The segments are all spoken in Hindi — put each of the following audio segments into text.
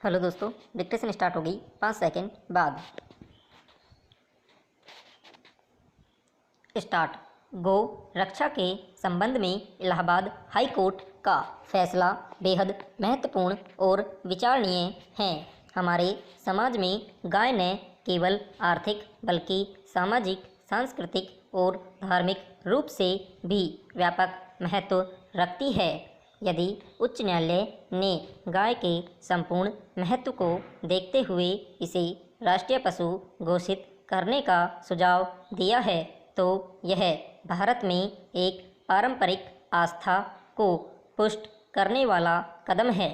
हेलो दोस्तों, डिक्टेशन स्टार्ट हो गई 5 सेकंड बाद। स्टार्ट। गो रक्षा के संबंध में इलाहाबाद हाई कोर्ट का फैसला बेहद महत्वपूर्ण और विचारणीय है। हमारे समाज में गाय न केवल आर्थिक बल्कि सामाजिक, सांस्कृतिक और धार्मिक रूप से भी व्यापक महत्व रखती है। यदि उच्च न्यायालय ने गाय के संपूर्ण महत्व को देखते हुए इसे राष्ट्रीय पशु घोषित करने का सुझाव दिया है, तो यह भारत में एक पारंपरिक आस्था को पुष्ट करने वाला कदम है।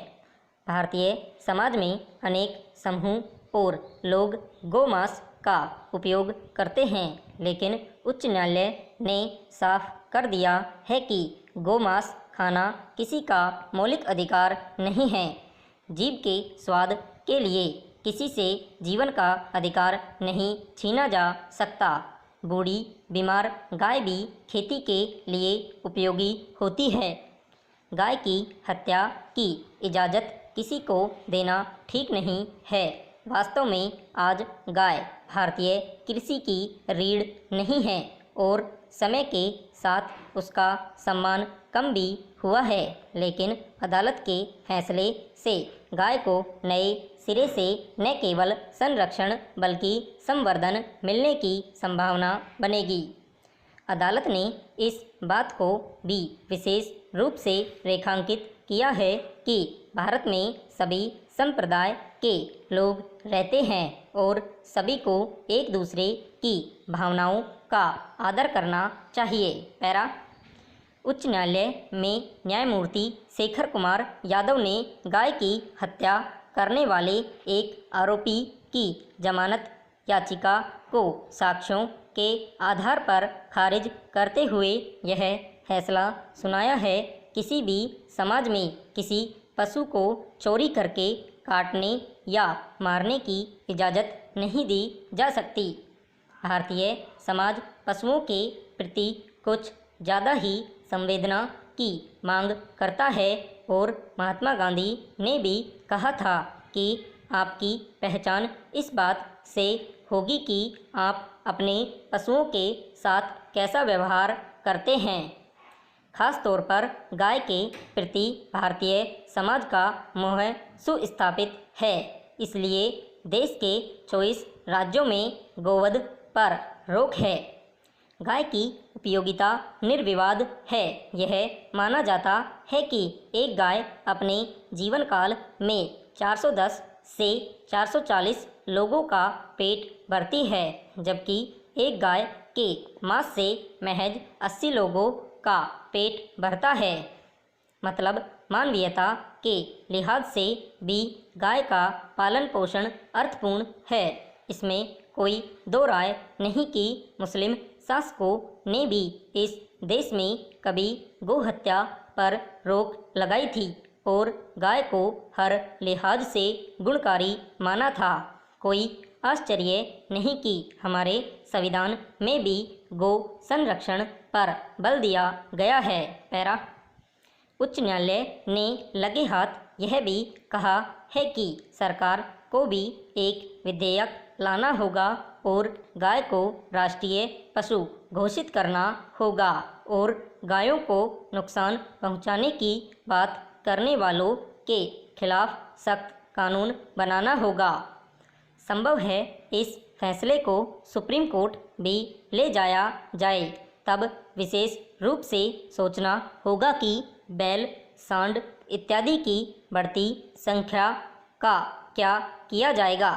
भारतीय समाज में अनेक समूह और लोग गोमांस का उपयोग करते हैं, लेकिन उच्च न्यायालय ने साफ कर दिया है कि गोमांस खाना किसी का मौलिक अधिकार नहीं है। जीव के स्वाद के लिए किसी से जीवन का अधिकार नहीं छीना जा सकता। बूढ़ी बीमार गाय भी खेती के लिए उपयोगी होती है। गाय की हत्या की इजाज़त किसी को देना ठीक नहीं है। वास्तव में आज गाय भारतीय कृषि की रीढ़ नहीं है और समय के साथ उसका सम्मान कम भी हुआ है, लेकिन अदालत के फैसले से गाय को नए सिरे से न केवल संरक्षण बल्कि संवर्धन मिलने की संभावना बनेगी। अदालत ने इस बात को भी विशेष रूप से रेखांकित किया है कि भारत में सभी संप्रदाय के लोग रहते हैं और सभी को एक दूसरे की भावनाओं का आदर करना चाहिए। पैरा। उच्च न्यायालय में न्यायमूर्ति शेखर कुमार यादव ने गाय की हत्या करने वाले एक आरोपी की जमानत याचिका को साक्ष्यों के आधार पर खारिज करते हुए यह फैसला सुनाया है। किसी भी समाज में किसी पशु को चोरी करके काटने या मारने की इजाज़त नहीं दी जा सकती। भारतीय समाज पशुओं के प्रति कुछ ज़्यादा ही संवेदना की मांग करता है और महात्मा गांधी ने भी कहा था कि आपकी पहचान इस बात से होगी कि आप अपने पशुओं के साथ कैसा व्यवहार करते हैं। खास तौर पर गाय के प्रति भारतीय समाज का मोह सुस्थापित है। इसलिए देश के 24 राज्यों में गोवध पर रोक है। गाय की उपयोगिता निर्विवाद है। यह माना जाता है कि एक गाय अपने जीवन काल में 410 से 440 लोगों का पेट भरती है, जबकि एक गाय के मांस से महज 80 लोगों का पेट भरता है। मतलब मानवीयता के लिहाज से भी गाय का पालन पोषण अर्थपूर्ण है। इसमें कोई दो राय नहीं कि मुस्लिम शासकों ने भी इस देश में कभी गोहत्या पर रोक लगाई थी और गाय को हर लिहाज से गुणकारी माना था। कोई आश्चर्य नहीं कि हमारे संविधान में भी गो संरक्षण पर बल दिया गया है। पैरा। उच्च न्यायालय ने लगे हाथ यह भी कहा है कि सरकार को भी एक विधेयक लाना होगा और गाय को राष्ट्रीय पशु घोषित करना होगा और गायों को नुकसान पहुंचाने की बात करने वालों के खिलाफ सख्त कानून बनाना होगा। संभव है इस फैसले को सुप्रीम कोर्ट भी ले जाया जाए। तब विशेष रूप से सोचना होगा कि बैल, सांड इत्यादि की बढ़ती संख्या का क्या किया जाएगा।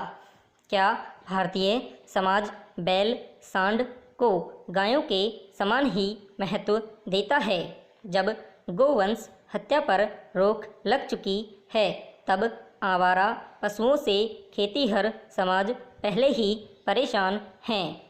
क्या भारतीय समाज बैल, सांड को गायों के समान ही महत्व देता है? जब गोवंश हत्या पर रोक लग चुकी है, तब आवारा पशुओं से खेतीहर समाज पहले ही परेशान हैं।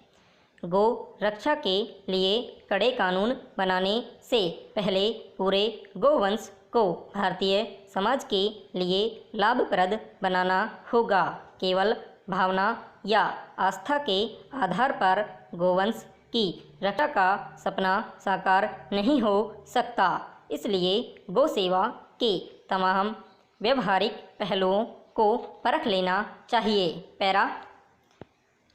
गो रक्षा के लिए कड़े कानून बनाने से पहले पूरे गोवंश को भारतीय समाज के लिए लाभप्रद बनाना होगा। केवल भावना या आस्था के आधार पर गोवंश की रक्षा का सपना साकार नहीं हो सकता। इसलिए गो सेवा के तमाम व्यवहारिक पहलुओं को परख लेना चाहिए। पैरा,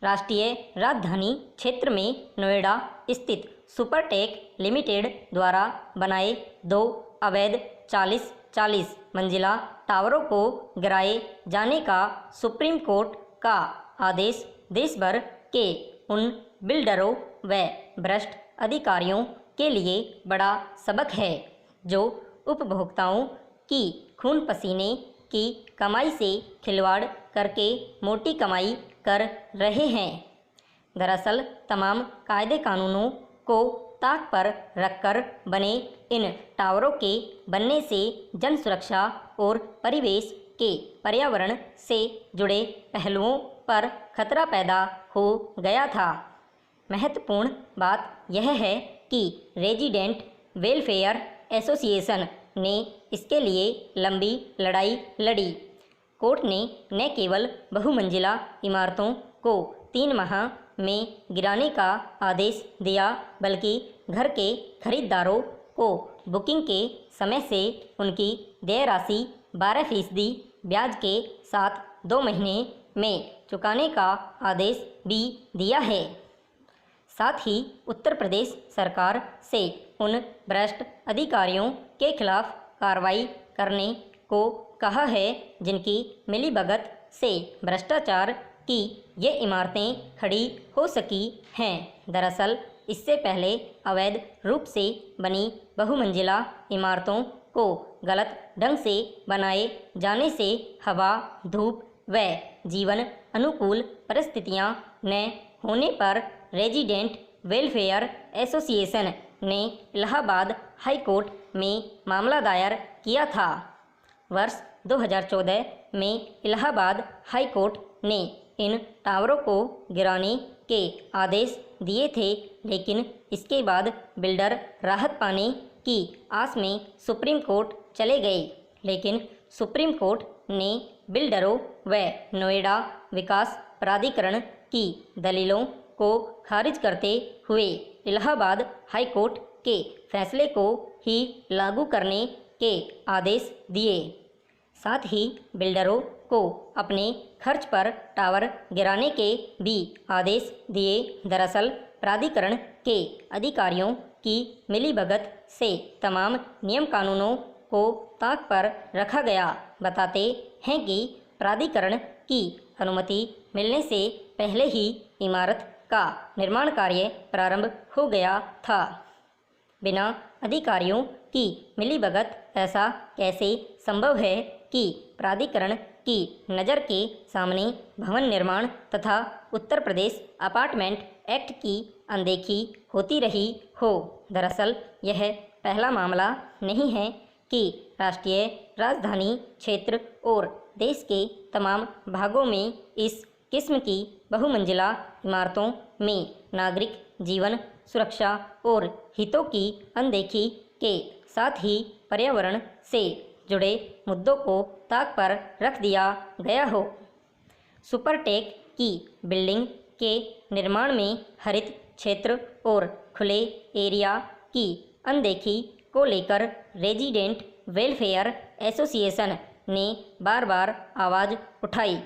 राष्ट्रीय राजधानी क्षेत्र में नोएडा स्थित सुपरटेक लिमिटेड द्वारा बनाए 2 अवैध 40 मंजिला टावरों को गिराए जाने का सुप्रीम कोर्ट का आदेश देश भर के उन बिल्डरों व भ्रष्ट अधिकारियों के लिए बड़ा सबक है जो उपभोक्ताओं की खून पसीने की कमाई से खिलवाड़ करके मोटी कमाई कर रहे हैं। दरअसल तमाम कायदे कानूनों को ताक पर रखकर बने इन टावरों के बनने से जन सुरक्षा और परिवेश के पर्यावरण से जुड़े पहलुओं पर खतरा पैदा हो गया था। महत्वपूर्ण बात यह है कि रेजिडेंट वेलफेयर एसोसिएशन ने इसके लिए लंबी लड़ाई लड़ी। कोर्ट ने न केवल बहुमंजिला इमारतों को 3 माह में गिराने का आदेश दिया बल्कि घर के खरीदारों को बुकिंग के समय से उनकी देय राशि 12% ब्याज के साथ 2 महीने में चुकाने का आदेश भी दिया है। साथ ही उत्तर प्रदेश सरकार से उन भ्रष्ट अधिकारियों के खिलाफ कार्रवाई करने को कहा है जिनकी मिलीभगत से भ्रष्टाचार की ये इमारतें खड़ी हो सकी हैं। दरअसल इससे पहले अवैध रूप से बनी बहुमंजिला इमारतों को गलत ढंग से बनाए जाने से हवा, धूप व जीवन अनुकूल परिस्थितियां न होने पर रेजिडेंट वेलफेयर एसोसिएशन ने इलाहाबाद हाई कोर्ट में मामला दायर किया था। वर्ष 2014 में इलाहाबाद हाई कोर्ट ने इन टावरों को गिराने के आदेश दिए थे, लेकिन इसके बाद बिल्डर राहत पाने की आस में सुप्रीम कोर्ट चले गए। लेकिन सुप्रीम कोर्ट ने बिल्डरों व नोएडा विकास प्राधिकरण की दलीलों को खारिज करते हुए इलाहाबाद हाई कोर्ट के फैसले को ही लागू करने के आदेश दिए। साथ ही बिल्डरों को अपने खर्च पर टावर गिराने के भी आदेश दिए। दरअसल प्राधिकरण के अधिकारियों की मिलीभगत से तमाम नियम कानूनों को ताक पर रखा गया। बताते हैं कि प्राधिकरण की अनुमति मिलने से पहले ही इमारत का निर्माण कार्य प्रारंभ हो गया था। बिना अधिकारियों की मिलीभगत ऐसा कैसे संभव है कि प्राधिकरण की नज़र के सामने भवन निर्माण तथा उत्तर प्रदेश अपार्टमेंट एक्ट की अनदेखी होती रही हो। दरअसल यह पहला मामला नहीं है कि राष्ट्रीय राजधानी क्षेत्र और देश के तमाम भागों में इस किस्म की बहुमंजिला इमारतों में नागरिक जीवन सुरक्षा और हितों की अनदेखी के साथ ही पर्यावरण से जुड़े मुद्दों को ताक पर रख दिया गया हो। सुपरटेक की बिल्डिंग के निर्माण में हरित क्षेत्र और खुले एरिया की अनदेखी को लेकर रेजिडेंट वेलफेयर एसोसिएशन ने बार बार आवाज़ उठाई।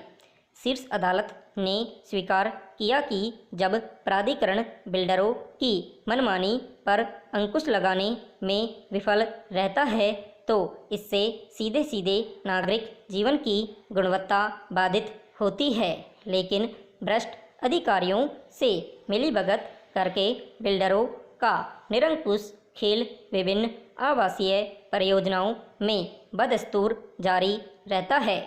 शीर्ष अदालत ने स्वीकार किया कि जब प्राधिकरण बिल्डरों की मनमानी पर अंकुश लगाने में विफल रहता है तो इससे सीधे सीधे नागरिक जीवन की गुणवत्ता बाधित होती है। लेकिन भ्रष्ट अधिकारियों से मिलीभगत करके बिल्डरों का निरंकुश खेल विभिन्न आवासीय परियोजनाओं में बदस्तूर जारी रहता है।